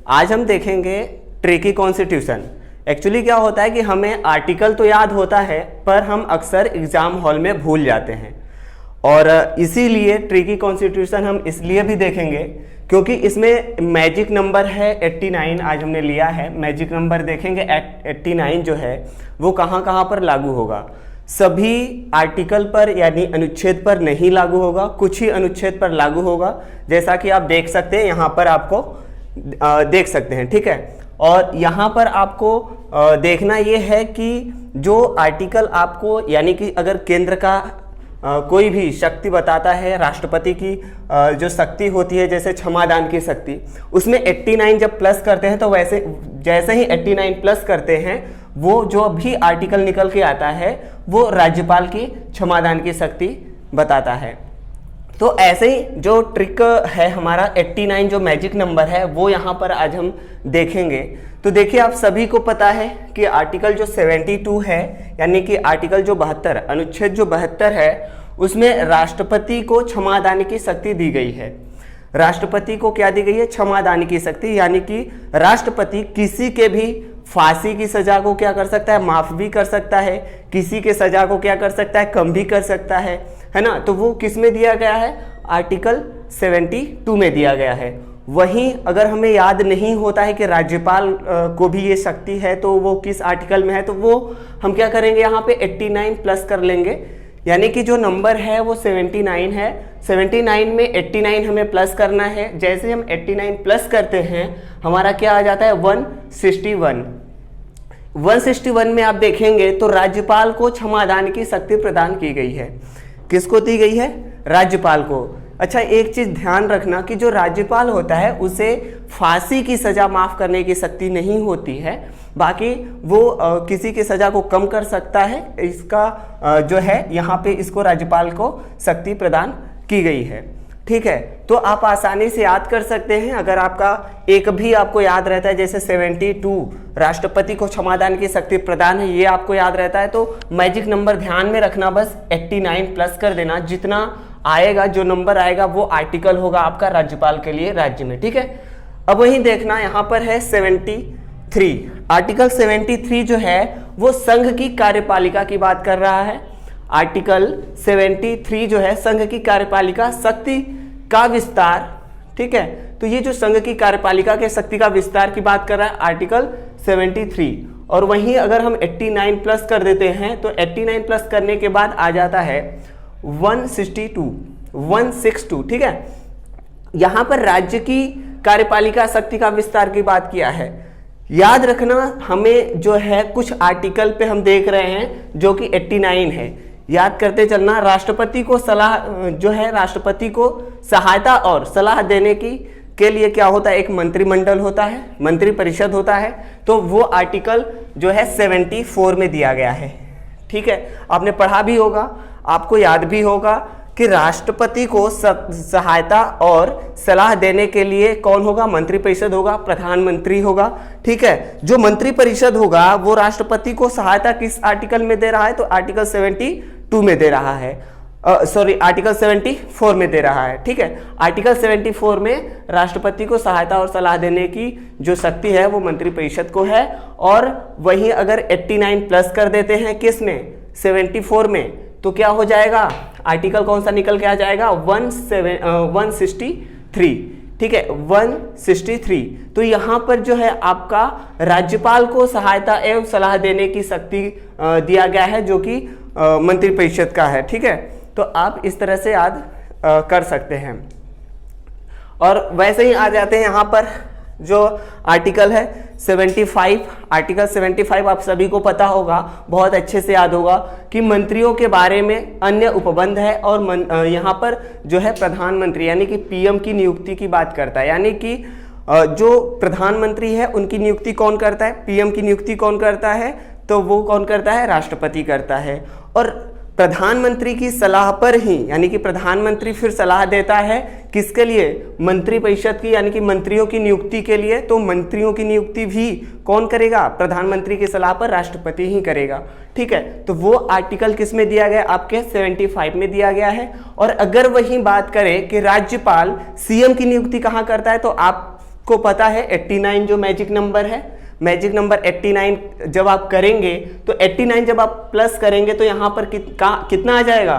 आज हम देखेंगे ट्रिकी कॉन्स्टिट्यूशन। एक्चुअली क्या होता है कि हमें आर्टिकल तो याद होता है पर हम अक्सर एग्जाम हॉल में भूल जाते हैं, और इसीलिए ट्रिकी कॉन्स्टिट्यूशन हम इसलिए भी देखेंगे क्योंकि इसमें मैजिक नंबर है 89। आज हमने लिया है मैजिक नंबर, देखेंगे 89 जो है वो कहाँ कहाँ पर लागू होगा। सभी आर्टिकल पर यानी अनुच्छेद पर नहीं लागू होगा, कुछ ही अनुच्छेद पर लागू होगा, जैसा कि आप देख सकते हैं यहाँ पर आपको देख सकते हैं, ठीक है। और यहाँ पर आपको देखना ये है कि जो आर्टिकल आपको यानी कि अगर केंद्र का कोई भी शक्ति बताता है, राष्ट्रपति की जो शक्ति होती है जैसे क्षमादान की शक्ति, उसमें 89 जब प्लस करते हैं तो वैसे जैसे ही 89 प्लस करते हैं वो जो भी आर्टिकल निकल के आता है वो राज्यपाल की क्षमादान की शक्ति बताता है। तो ऐसे ही जो ट्रिक है हमारा 89 जो मैजिक नंबर है वो यहाँ पर आज हम देखेंगे। तो देखिए आप सभी को पता है कि आर्टिकल जो 72 है यानी कि आर्टिकल जो 72 अनुच्छेद जो 72 है उसमें राष्ट्रपति को क्षमादान की शक्ति दी गई है। राष्ट्रपति को क्या दी गई है? क्षमादान की शक्ति, यानी कि राष्ट्रपति किसी के भी फांसी की सजा को क्या कर सकता है? माफ भी कर सकता है, किसी के सजा को क्या कर सकता है? कम भी कर सकता है ना। तो वो किस में दिया गया है? आर्टिकल 72 में दिया गया है। वहीं अगर हमें याद नहीं होता है कि राज्यपाल को भी ये शक्ति है तो वो किस आर्टिकल में है, तो वो हम क्या करेंगे यहाँ पे 89 प्लस कर लेंगे, यानी कि जो नंबर है वो 79 है। 79 में 89 हमें प्लस करना है। जैसे हम 89 प्लस करते हैं हमारा क्या आ जाता है? 161। 161 में आप देखेंगे तो राज्यपाल को क्षमादान की शक्ति प्रदान की गई है। किसको दी गई है? राज्यपाल को। अच्छा, एक चीज ध्यान रखना कि जो राज्यपाल होता है उसे फांसी की सजा माफ करने की शक्ति नहीं होती है, बाकी वो किसी की सजा को कम कर सकता है। इसका जो है यहाँ पे इसको राज्यपाल को शक्ति प्रदान की गई है, ठीक है। तो आप आसानी से याद कर सकते हैं। अगर आपका एक भी आपको याद रहता है जैसे 72 राष्ट्रपति को क्षमादान की शक्ति प्रदान है, ये आपको याद रहता है तो मैजिक नंबर ध्यान में रखना, बस 89 प्लस कर देना। जितना आएगा जो नंबर आएगा वो आर्टिकल होगा आपका राज्यपाल के लिए राज्य में, ठीक है। अब वहीं देखना यहाँ पर है 73। आर्टिकल 73 जो है वो संघ की कार्यपालिका की बात कर रहा है। आर्टिकल 73 जो है संघ की कार्यपालिका शक्ति का विस्तार, ठीक है। तो ये जो संघ की कार्यपालिका के शक्ति का विस्तार की बात कर रहा है आर्टिकल 73। और वहीं अगर हम 89 प्लस कर देते हैं तो 89 प्लस करने के बाद आ जाता है 162, ठीक है। यहां पर राज्य की कार्यपालिका शक्ति का विस्तार की बात किया है। याद रखना हमें जो है कुछ आर्टिकल पे हम देख रहे हैं जो कि 89 है, याद करते चलना। राष्ट्रपति को सलाह जो है, राष्ट्रपति को सहायता और सलाह देने के लिए क्या होता है? एक मंत्रिमंडल होता है, मंत्री परिषद होता है। तो वो आर्टिकल जो है 74 में दिया गया है, ठीक है। आपने पढ़ा भी होगा, आपको याद भी होगा कि राष्ट्रपति को सहायता और सलाह देने के लिए कौन होगा? मंत्रिपरिषद होगा, प्रधानमंत्री होगा, ठीक है। जो मंत्रिपरिषद होगा वो राष्ट्रपति को सहायता किस आर्टिकल में दे रहा है? तो आर्टिकल 72 में दे रहा है, आर्टिकल 74 में दे रहा है, ठीक है। आर्टिकल 74 में राष्ट्रपति को सहायता और सलाह देने की जो शक्ति है वो मंत्रिपरिषद को है। और वहीं अगर 89 प्लस कर देते हैं किस में? 74 में, तो क्या हो जाएगा? आर्टिकल कौन सा निकल के आ जाएगा? 163, ठीक है, 163। तो यहाँ पर जो है आपका राज्यपाल को सहायता एवं सलाह देने की शक्ति दिया गया है जो कि मंत्रिपरिषद का है, ठीक है। तो आप इस तरह से याद कर सकते हैं। और वैसे ही आ जाते हैं यहाँ पर जो आर्टिकल है 75। आर्टिकल 75 आप सभी को पता होगा, बहुत अच्छे से याद होगा कि मंत्रियों के बारे में अन्य उपबंध है। और यहाँ पर जो है प्रधानमंत्री यानी कि पीएम की नियुक्ति की बात करता है, यानी कि जो प्रधानमंत्री है उनकी नियुक्ति कौन करता है? पीएम की नियुक्ति कौन करता है? तो वो कौन करता है? राष्ट्रपति करता है। और प्रधानमंत्री की सलाह पर ही, यानी कि प्रधानमंत्री फिर सलाह देता है किसके लिए? मंत्रिपरिषद की, यानी कि मंत्रियों की नियुक्ति के लिए। तो मंत्रियों की नियुक्ति भी कौन करेगा? प्रधानमंत्री की सलाह पर राष्ट्रपति ही करेगा, ठीक है। तो वो आर्टिकल किस में दिया गया? आपके 75 में दिया गया है। और अगर वही बात करें कि राज्यपाल सीएम की नियुक्ति कहाँ करता है, तो आप को पता है 89 जो मैजिक नंबर है, मैजिक नंबर 89 जब आप करेंगे तो 89 जब आप प्लस करेंगे तो यहाँ पर कितना आ जाएगा,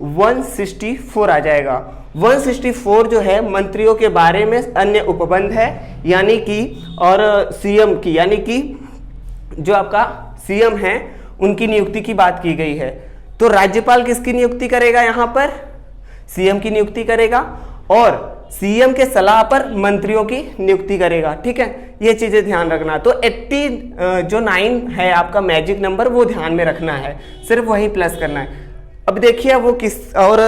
164 आ जाएगा। 164 जो है मंत्रियों के बारे में अन्य उपबंध है, यानी कि और सीएम की, यानी कि जो आपका सीएम है उनकी नियुक्ति की बात की गई है। तो राज्यपाल किसकी नियुक्ति करेगा, यहाँ पर सीएम की नियुक्ति करेगा और सीएम के सलाह पर मंत्रियों की नियुक्ति करेगा। ठीक है, ये चीजें ध्यान रखना। तो 80 जो 9 है आपका मैजिक नंबर वो ध्यान में रखना है, सिर्फ वही प्लस करना है। अब देखिए वो किस और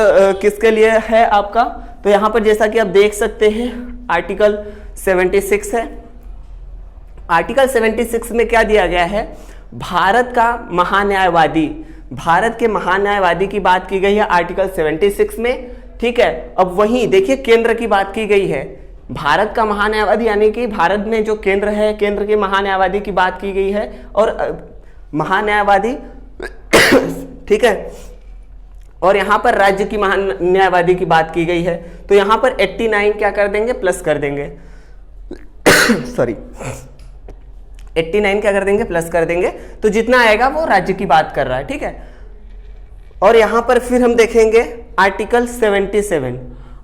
किसके लिए है आपका, तो यहाँ पर जैसा कि आप देख सकते हैं आर्टिकल 76 है। आर्टिकल 76 में क्या दिया गया है, भारत का महान्यायवादी, भारत के महान्यायवादी की बात की गई है आर्टिकल 76 में। ठीक है, अब वहीं देखिए केंद्र की बात की गई है, भारत का महान्यायवादी यानी कि भारत में जो केंद्र है, केंद्र के महान्यायवादी की बात की गई है और महान्यायवादी ठीक है, और यहाँ पर राज्य की महान्यायवादी की बात की गई है। तो यहाँ पर 89 क्या कर देंगे, प्लस कर देंगे सॉरी 89 क्या कर देंगे, प्लस कर देंगे। तो जितना आएगा वो राज्य की बात कर रहा है। ठीक है, और यहां पर फिर हम देखेंगे आर्टिकल 77।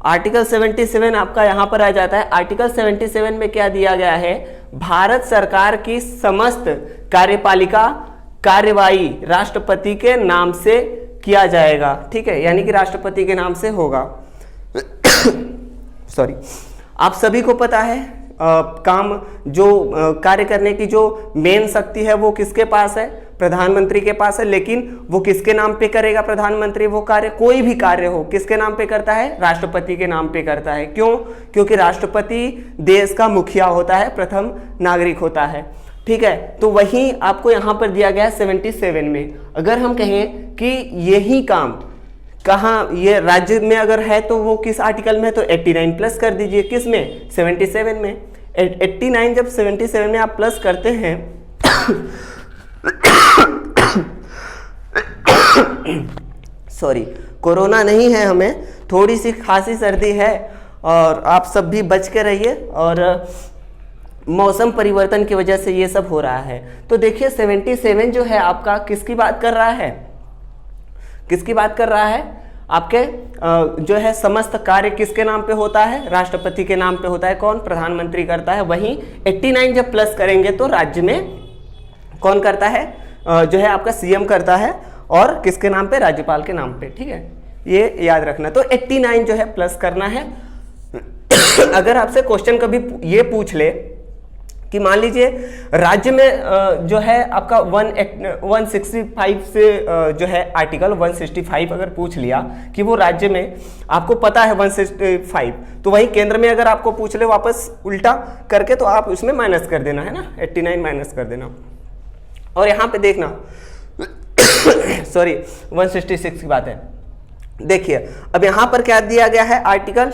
आर्टिकल 77 आपका यहां पर आ जाता है। आर्टिकल 77 में क्या दिया गया है, भारत सरकार की समस्त कार्यपालिका कार्यवाही राष्ट्रपति के नाम से किया जाएगा। ठीक है, यानी कि राष्ट्रपति के नाम से होगा सॉरी, आप सभी को पता है काम जो कार्य करने की जो मेन शक्ति है वो किसके पास है, प्रधानमंत्री के पास है। लेकिन वो किसके नाम पे करेगा प्रधानमंत्री, वो कार्य कोई भी कार्य हो किसके नाम पे करता है, राष्ट्रपति के नाम पे करता है। क्यों, क्योंकि राष्ट्रपति देश का मुखिया होता है, प्रथम नागरिक होता है। ठीक है, तो वही आपको यहाँ पर दिया गया है 77 में। अगर हम कहें कि यही काम कहाँ, ये राज्य में अगर है तो वो किस आर्टिकल में, तो 89 प्लस कर दीजिए, किस में, 77 में। 89 जब 77 में आप प्लस करते हैं सॉरी, कोरोना नहीं है, हमें थोड़ी सी खांसी सर्दी है और आप सब भी बच के रहिए, और मौसम परिवर्तन की वजह से ये सब हो रहा है। तो देखिए 77 जो है आपका किसकी बात कर रहा है, किसकी बात कर रहा है, आपके जो है समस्त कार्य किसके नाम पे होता है, राष्ट्रपति के नाम पे होता है। कौन, प्रधानमंत्री करता है। वहीं 89 जब प्लस करेंगे तो राज्य में कौन करता है, जो है आपका सीएम करता है, और किसके नाम पे, राज्यपाल के नाम पे। ठीक है, ये याद रखना। तो 89 जो है प्लस करना है। अगर आपसे क्वेश्चन कभी ये पूछ ले कि मान लीजिए राज्य में जो है आपका 165 से जो है आर्टिकल 165 अगर पूछ लिया कि वो राज्य में आपको पता है 165, तो वही केंद्र में अगर आपको पूछ ले वापस उल्टा करके, तो आप उसमें माइनस कर देना है ना, 89 माइनस कर देना। और यहाँ पे देखना सॉरी 166 की बात है। देखिए अब यहाँ पर क्या दिया गया है, आर्टिकल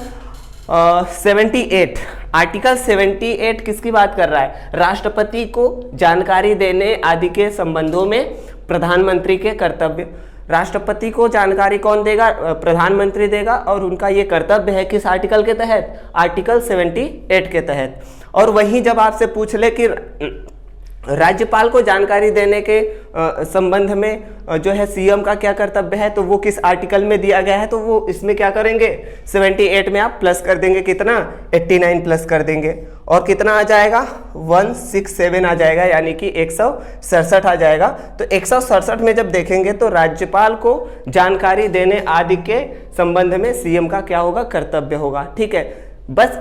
78। आर्टिकल 78 किसकी बात कर रहा है, राष्ट्रपति को जानकारी देने आदि के संबंधों में प्रधानमंत्री के कर्तव्य। राष्ट्रपति को जानकारी कौन देगा, प्रधानमंत्री देगा, और उनका ये कर्तव्य है किस आर्टिकल के तहत, आर्टिकल 78 के तहत। और वहीं जब आपसे पूछ ले कि राज्यपाल को जानकारी देने के संबंध में जो है सीएम का क्या कर्तव्य है, तो वो किस आर्टिकल में दिया गया है, तो वो इसमें क्या करेंगे, 78 में आप प्लस कर देंगे, कितना, 89 प्लस कर देंगे, और कितना आ जाएगा, 167 आ जाएगा, यानी कि 167 आ जाएगा। तो 167 में जब देखेंगे तो राज्यपाल को जानकारी देने आदि के संबंध में सीएम का क्या होगा, कर्तव्य होगा। ठीक है, बस